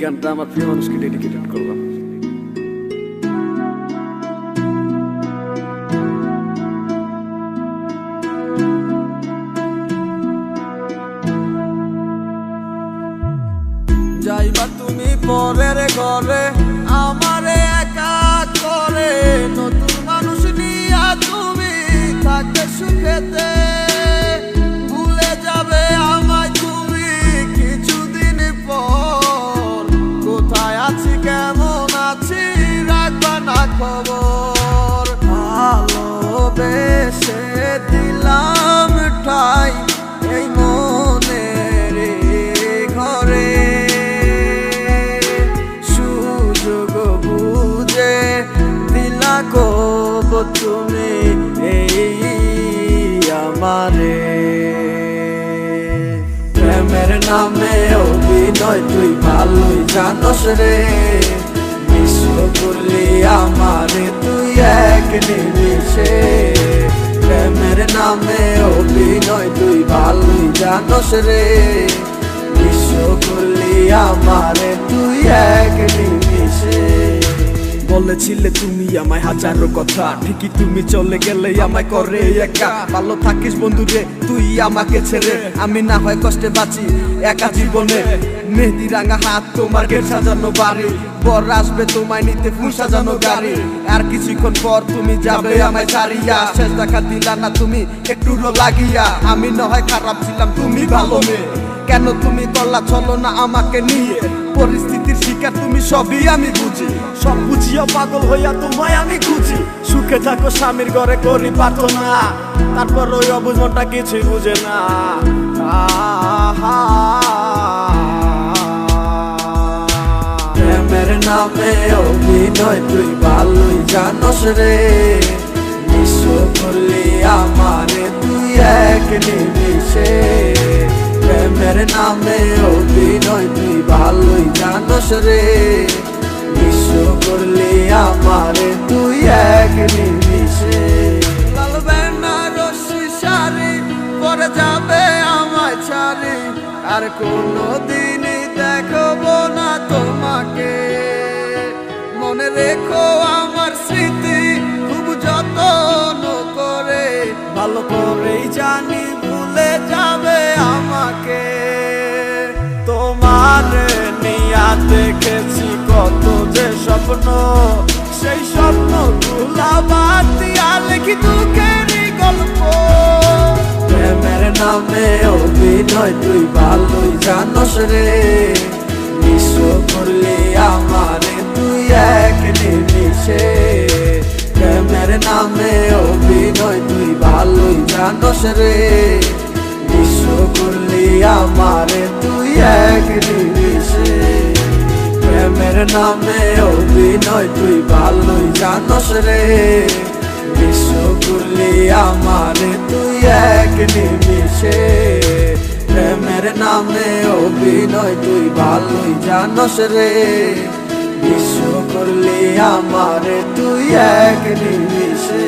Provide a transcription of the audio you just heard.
গানটা আমার প্রিয় মানুষকে ডেডিকেটেড করলাম। যাইবা তুমি পরের ঘরে আমারে একা করে, নতুন মানুষ নিয়া তুমি থাকতে সুখেতে, ভুলে যাবে আমায় তুমি কিছুদিন পর। কোথায় আছি কেমন আছি রাখবা না খবর, ভালোবেসে দিলাম ঠাই এই মনের ঘরে, সুযোগ বুঝে দিলা কব তুমি এই আমারে। প্রেমের নামে অভিনয় তুই ভালোই জানস রে, বিশ্ব করলি আমারে তুই এক নিমিষে। প্রেমের নামে অভিনয় তুই ভালোই জানস রে, বিশ্ব করলি আমারে তুই এক নিমিষে। বলেছিলে তুমি আমায় হাজারো কথা, ঠিকই তুমি চলে গেলে আমায় করে একা। ভালো থাকিস বন্ধুরে তুই আমাকে ছেড়ে, আমি না হয় কষ্টে বাঁচি একা জীবনে। মেহেদি রাঙা হাত তোমার গেট সাজানো বাড়ি, বর আসবে তোমায় নিতে ফুল সাজানো গাড়ি। আর কিছুক্ষণ পর তুমি যাবে আমায় ছাড়িয়া, শেষ দেখা দিলা না তুমি একটু লাগিয়া। আমি না হয় খারাপ ছিলাম তুমি ভালো মেয়ে, কেন তুমি করলা চলো না আমাকে নিয়ে। পরিস্থিতির শিকার তুমি সবই আমি বুঝি, সব বুঝিয়া পাগল হইয়া তোমায় আমি খুঁজি। সুখে থাকো স্বামীর ঘরে করি প্রার্থনা, তারপর ওই অবুঝনটা কিছুই বুঝে না। প্রেমের নামে অভিনয় তুই ভালোই জানস রে, বিশ্ব করলি আমারে তুই এক নিমিষে। প্রেমের নামে অভিনয় তুই ভালোই জানস রে, বিশ্ব করলি আমারে তুই এক নিমিষে। লাল বেনারসি শাড়ি পরে যাবে আমায় ছাড়ি, আর কোনোদিনই দেখবো না তোমাকে। মনে রেখো আমার স্মৃতি খুব যত্ন করে, ভালো করেই জানি ভুলে যাবে আমাকে। তোমার নিয়া দেখেছি কত যে স্বপ্ন, সেই স্বপ্ন গুলা বাদ দিয়া লিখি দুঃখেরই গল্প। প্রেমের নামে অভিনয় তুই ভালোই জানস রে, বিশ্ব করলি আমারে তুই এক নিমিষে। প্রেমের নামে অভিনয় তুই ভালোই জানস রে, বিশ্ব করলি আমারে তুই এক নিমিষে। প্রেমের নামে অভিনয় তুই ভালোই জানস রে, বিশ্ব করলি আমারে তুই এক নিমিষে। প্রেমের নামে অভিনয় তুই ভালোই জানস রে, বিশ্ব করলি আমারে তুই এক নিমিষে।